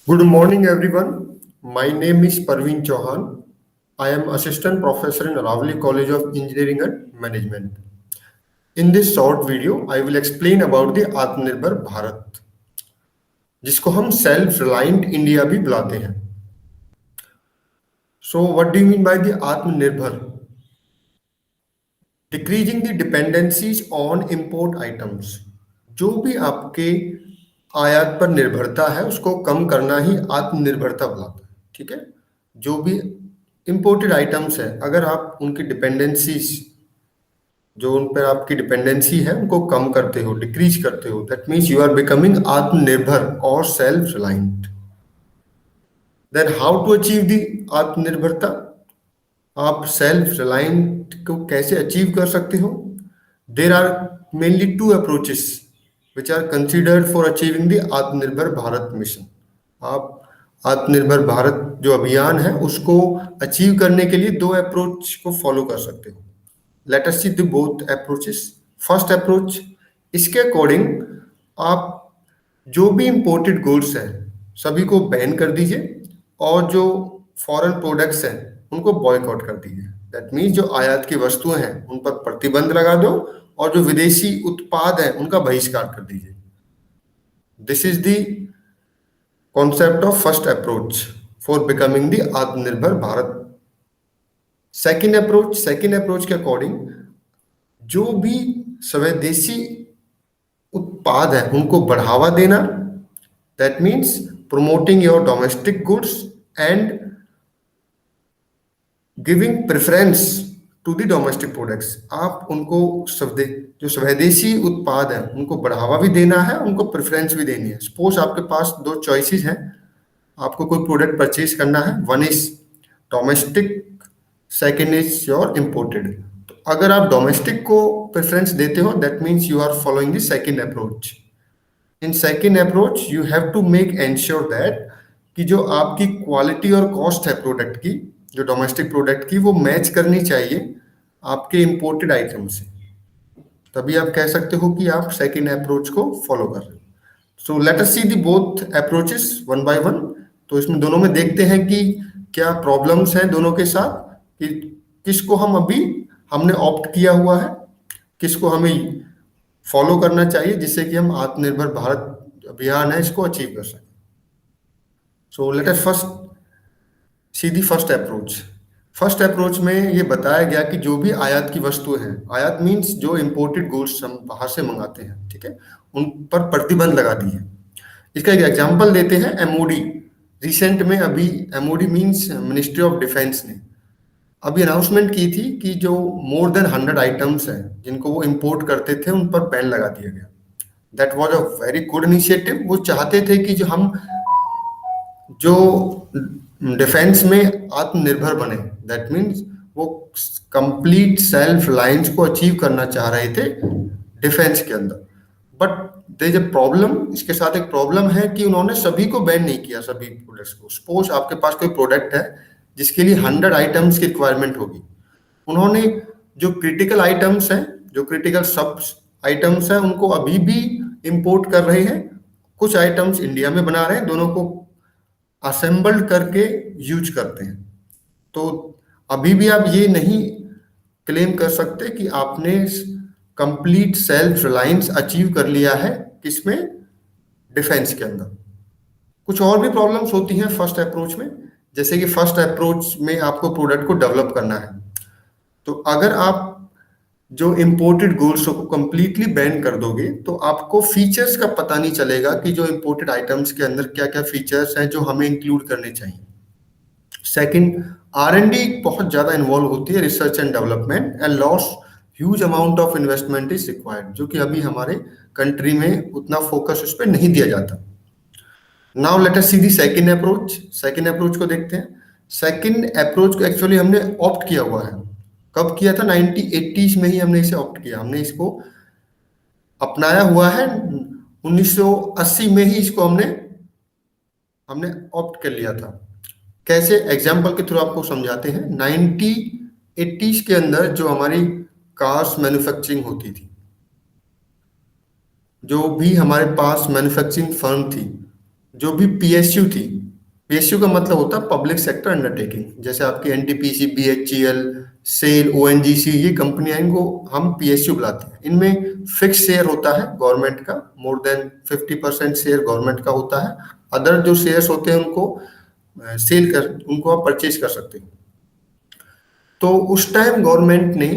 Good morning, everyone. My name is Parveen Chauhan. I am assistant professor in Aravali College of Engineering and Management. In this short video, I will explain about the आत्मनिर्भर भारत, जिसको हम self reliant India भी बुलाते हैं. So, what do you mean by the आत्मनिर्भर? Decreasing the dependencies on import items. जो भी आपके आयात पर निर्भरता है उसको कम करना ही आत्मनिर्भरता बुलाता है. ठीक है, जो भी इंपोर्टेड आइटम्स है अगर आप उनकी डिपेंडेंसीज जो उन पर आपकी डिपेंडेंसी है उनको कम करते हो, डिक्रीज करते हो, that means you are becoming आत्मनिर्भर और self reliant. Then how to achieve the आत्मनिर्भरता? आप सेल्फ रिलायंट को कैसे अचीव कर सकते हो? There are mainly two approaches which are considered for achieving the आत्मनिर्भर भारत मिशन. आप आत्मनिर्भर भारत जो अभियान है उसको अचीव करने के लिए दो अप्रोच को फॉलो कर सकते हो. Late us see the both approaches. First approach, इसके अकॉर्डिंग आप जो भी इंपोर्टेड गुड्स हैं सभी को बैन कर दीजिए और जो फॉरेन प्रोडक्ट्स हैं उनको बॉयकॉट कर दीजिए. दैट मीन्स जो आयात की वस्तुएं हैं उन पर प्रतिबंध लगा दो और जो विदेशी उत्पाद हैं उनका बहिष्कार कर दीजिए. This is the concept of first approach for becoming the आत्मनिर्भर भारत. सेकेंड अप्रोच के अकॉर्डिंग जो भी स्वदेशी उत्पाद है उनको बढ़ावा देना. That means promoting your domestic goods and giving preference to the domestic products. आप उनको जो स्वदेशी उत्पाद है उनको बढ़ावा भी देना है, उनको प्रेफरेंस भी देनी है. सपोज आपके पास दो चॉइसेस हैं, आपको कोई प्रोडक्ट परचेज करना है. One is domestic, second is your imported. तो अगर आप डोमेस्टिक को प्रेफरेंस देते हो that means you are following the second approach. In second approach you have to make ensure that कि जो आपकी क्वालिटी और कॉस्ट है प्रोडक्ट की, जो डोमेस्टिक प्रोडक्ट की, वो मैच करनी चाहिए आपके इंपोर्टेड आइटम से. तभी आप कह सकते हो कि आप सेकेंड अप्रोच को फॉलो कर रहे हो. So let us see the both approaches one by one. तो इसमें दोनों में देखते हैं कि क्या प्रॉब्लम्स हैं दोनों के साथ, कि किसको हमने ऑप्ट किया हुआ है, किसको हमें फॉलो करना चाहिए जिससे कि हम आत्मनिर्भर भारत अभियान है इसको अचीव कर सकें. So let us first see the first approach. First approach में ये बताया गया कि जो भी आयात की वस्तुएं हैं, आयात मीन्स जो इंपोर्टेड गुड्स हम बाहर से मंगाते हैं, ठीक है, उन पर प्रतिबंध लगा दीजिए. इसका एक एग्जांपल देते हैं. एमओडी रिसेंट में अभी MoD means ministry of defence ने अभी अनाउंसमेंट की थी कि जो मोर देन 100 आइटम्स हैं जिनको वो इंपोर्ट करते थे उन पर बैन लगा दिया गया. That was a very good initiative. वो चाहते थे कि जो डिफेंस में आत्मनिर्भर बने. दैट मीन्स वो कंप्लीट सेल्फ रिलायंस को अचीव करना चाह रहे थे डिफेंस के अंदर. But there is a problem. इसके साथ एक प्रॉब्लम है कि उन्होंने सभी को बैन नहीं किया, सभी प्रोडक्ट्स को. सपोज आपके पास कोई प्रोडक्ट है जिसके लिए 100 आइटम्स की रिक्वायरमेंट होगी. उन्होंने जो क्रिटिकल आइटम्स हैं, जो क्रिटिकल सब आइटम्स हैं, उनको अभी भी इंपोर्ट कर रहे हैं. कुछ आइटम्स इंडिया में बना रहे हैं, दोनों को असेंबल्ड करके यूज करते हैं. तो अभी भी आप ये नहीं क्लेम कर सकते कि आपने कंप्लीट सेल्फ रिलायंस अचीव कर लिया है किसमें, डिफेंस के अंदर. कुछ और भी प्रॉब्लम्स होती हैं फर्स्ट अप्रोच में. जैसे कि फर्स्ट अप्रोच में आपको प्रोडक्ट को डेवलप करना है, तो अगर आप जो इंपोर्टेड गुड्स को कंप्लीटली बैन कर दोगे तो आपको फीचर्स का पता नहीं चलेगा कि जो इंपोर्टेड आइटम्स के अंदर क्या क्या फीचर्स हैं जो हमें इंक्लूड करने चाहिए. सेकंड, आर&डी बहुत ज़्यादा इन्वॉल्व होती है, research and development, and loss huge amount of investment is required, जो कि अभी हमारे कंट्री में उतना फोकस उस पर नहीं दिया जाता. Now let us see the second approach. Second approach को देखते हैं. सेकंड अप्रोच को एक्चुअली हमने ऑप्ट किया हुआ है. कब किया था? 1980s में ही हमने इसे ऑप्ट किया. हमने इसको अपनाया हुआ है. 1980 में ही इसको हमने ऑप्ट कर लिया था. कैसे? एग्जाम्पल के थ्रू आपको समझाते हैं. 1980s के अंदर जो हमारी कार्स मैन्युफैक्चरिंग होती थी, जो भी हमारे पास मैन्युफैक्चरिंग फर्म थी, जो भी पीएसयू थी, पीएसयू का मतलब होता है पब्लिक सेक्टर अंडरटेकिंग, जैसे आपकी एनटीपीसी, बीएचईएल, सेल, ओएनजीसी, ये कंपनियां, इनको हम पीएसयू बुलाते हैं। इनमें फिक्स शेयर होता है गवर्नमेंट का, मोर देन 50% शेयर गवर्नमेंट का होता है। अदर जो शेयर्स होते हैं उनको सेल कर, उनको आप परचेज कर सकते हैं। तो उस टाइम गवर्नमेंट ने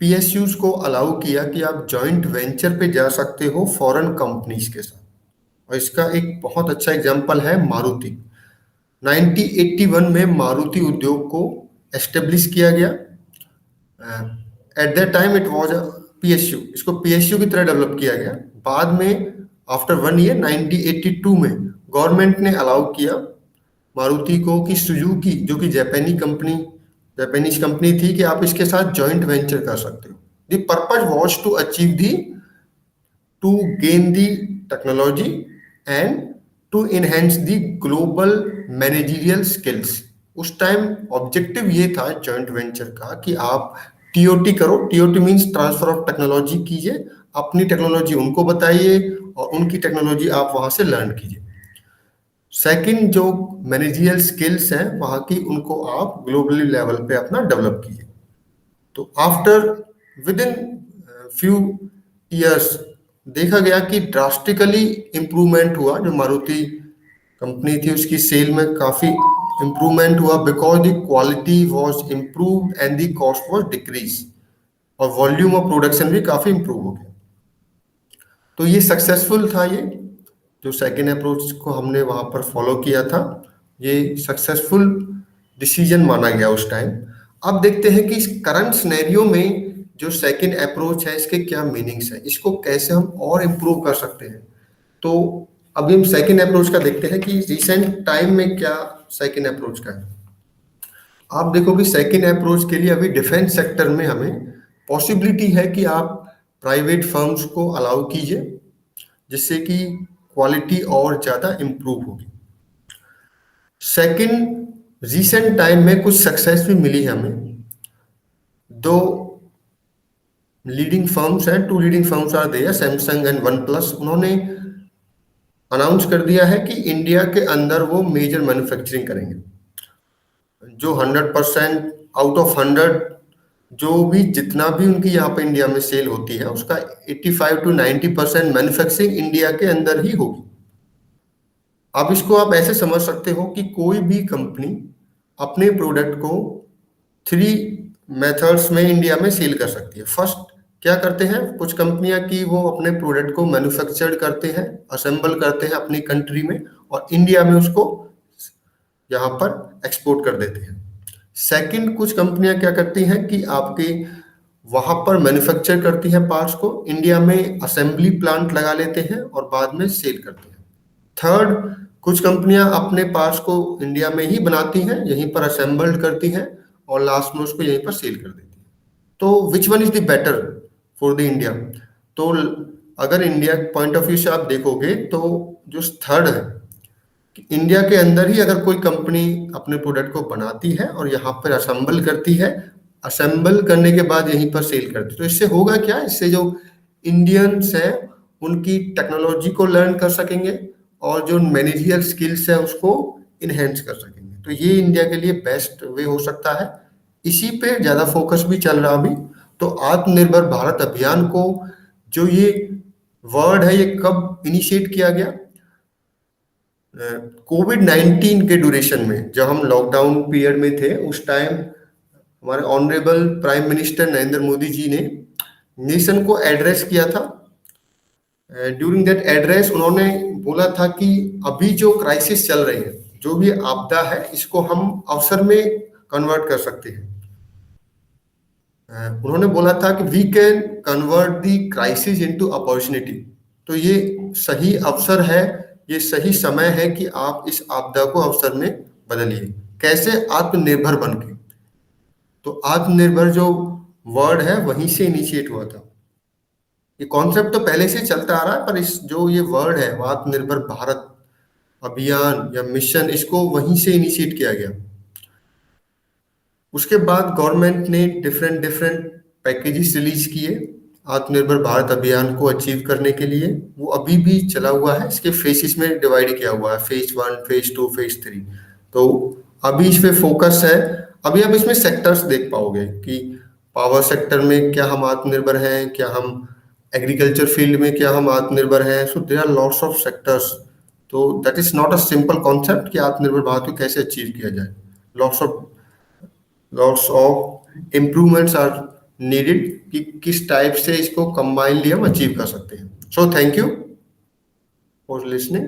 पीएसयूज को अलाउ किया कि आप जॉइंट वेंचर पे जा सकते हो फॉरेन कंपनीज के साथ। और इसका एक बहुत अच्छा एग्जांपल है मारुति। 1981 में मारुति उद्योग को एस्टेब्लिश किया गया। At that time it was a PSU, इसको पीएसयू की तरह डेवलप किया गया। बाद में आफ्टर 1 ईयर 1982 में गवर्नमेंट ने अलाउ किया मारुति को कि सुजुकी, जो कि जापानीज कंपनी थी, कि आप इसके साथ जॉइंट वेंचर कर सकते हो। The purpose was to achieve the to gain the technology and to enhance the global managerial skills। उस टाइम ऑब्जेक्टिव ये था जॉइंट वेंचर का कि आप टीओटी करो। TOT means transfer of technology कीजिए, अपनी टेक्नोलॉजी उनको बताइए और उनकी टेक्नोलॉजी आप वहां से लर्न कीजिए। सेकंड, जो मैनेजरियल स्किल्स हैं वहां की, उनको आप ग्लोबली लेवल पे अपना डेवलप कीजिए। तो after with in few years देखा गया कि ड्रास्टिकली इम्प्रूवमेंट हुआ। जो मारुति कंपनी थी उसकी सेल में काफी इम्प्रूवमेंट हुआ, because the quality was improved and the cost was decrease, और वॉल्यूम ऑफ प्रोडक्शन भी काफी इम्प्रूव हो गया। तो ये सक्सेसफुल था। ये जो सेकेंड अप्रोच को हमने वहां पर फॉलो किया था, ये सक्सेसफुल डिसीजन माना गया उस टाइम। अब देखते हैं कि इस करंट सिनेरियो में जो सेकेंड अप्रोच है इसके क्या मीनिंग्स है, इसको कैसे हम और इम्प्रूव कर सकते हैं। तो अभी हम सेकेंड अप्रोच का देखते हैं कि रिसेंट टाइम में क्या सेकेंड अप्रोच का है। आप देखो कि सेकेंड अप्रोच के लिए अभी डिफेंस सेक्टर में हमें पॉसिबिलिटी है कि आप प्राइवेट फर्म्स को अलाउ कीजिए, जिससे कि क्वालिटी और ज़्यादा इम्प्रूव होगी। सेकेंड, रिसेंट टाइम में कुछ सक्सेस भी मिली है हमें। दो लीडिंग फर्म्स हैं, two leading firms are there, Samsung and OnePlus. उन्होंने अनाउंस कर दिया है कि इंडिया के अंदर वो मेजर मैन्युफैक्चरिंग करेंगे। जो 100% आउट ऑफ 100 जो भी जितना भी उनकी यहाँ पे इंडिया में सेल होती है, उसका 85 to 90% मैन्युफैक्चरिंग इंडिया के अंदर ही होगी। अब इसको आप ऐसे समझ सकते हो कि कोई भी कंपनी अपने प्रोडक्ट को 3 मेथड्स में इंडिया में सेल कर सकती है। फर्स्ट, क्या करते हैं कुछ कंपनियां कि वो अपने प्रोडक्ट को मैन्युफैक्चर करते हैं, असेंबल करते हैं अपनी कंट्री में, और इंडिया में उसको यहाँ पर एक्सपोर्ट कर देते हैं। सेकंड, कुछ कंपनियां क्या करती हैं कि आपके वहां पर मैन्युफैक्चर करती हैं पार्ट्स को, इंडिया में असेंबली प्लांट लगा लेते हैं और बाद में सेल करते हैं। थर्ड, कुछ कंपनियां अपने पार्ट्स को इंडिया में ही बनाती हैं, यहीं पर असेंबल्ड करती हैं और लास्ट में उसको यहीं पर सेल कर देती हैं। तो which one is the better for the India? तो अगर इंडिया पॉइंट ऑफ व्यू से आप देखोगे तो जो थर्ड है कि इंडिया के अंदर ही अगर कोई कंपनी अपने प्रोडक्ट को बनाती है और यहाँ पर असेंबल करती है, असेंबल करने के बाद यहीं पर सेल करती है, तो इससे होगा क्या, इससे जो इंडियंस हैं उनकी टेक्नोलॉजी को लर्न कर सकेंगे और जो मैनेजरियल स्किल्स है उसको इनहेंस कर सकेंगे। तो ये इंडिया के लिए बेस्ट वे हो सकता है। इसी पे ज्यादा फोकस भी चल रहा अभी। तो आत्मनिर्भर भारत अभियान को, जो ये वर्ड है, ये कब इनिशिएट किया गया? कोविड-19 के ड्यूरेशन में, जब हम लॉकडाउन पीरियड में थे, उस टाइम हमारे honourable prime minister Narendra Modi ji ने नेशन को एड्रेस किया था। ड्यूरिंग दैट एड्रेस उन्होंने बोला था कि अभी जो क्राइसिस चल रही है, जो भी आपदा है, इसको हम अवसर में कन्वर्ट कर सकते हैं। उन्होंने बोला था कि we can convert the crisis into opportunity. तो ये सही अवसर है, ये सही समय है कि आप इस आपदा को अवसर में बदलिए। कैसे? आत्मनिर्भर बन के। तो आत्मनिर्भर जो वर्ड है वहीं से इनिशिएट हुआ था। ये कॉन्सेप्ट तो पहले से चलता आ रहा है, पर इस जो ये वर्ड है आत्मनिर्भर भारत अभियान या मिशन, इसको वहीं से इनिशिएट किया गया। उसके बाद गवर्नमेंट ने डिफरेंट डिफरेंट पैकेजेस रिलीज किए आत्मनिर्भर भारत अभियान को अचीव करने के लिए वो अभी भी चला हुआ है। इसके फेसिस में डिवाइड किया हुआ है, फेज 1, फेज 2, फेज 3। तो अभी इस पे फोकस है। अभी आप इसमें सेक्टर्स देख पाओगे कि पावर सेक्टर में क्या हम आत्मनिर्भर हैं, क्या हम एग्रीकल्चर फील्ड में क्या हम आत्मनिर्भर हैं। So there are lots of sectors. तो that is not a simple concept कि आत्मनिर्भर भारत को कैसे अचीव किया जाए। Lots of lots of improvements are needed कि किस टाइप से इसको कंबाइनली हम अचीव कर सकते हैं। So thank you for listening.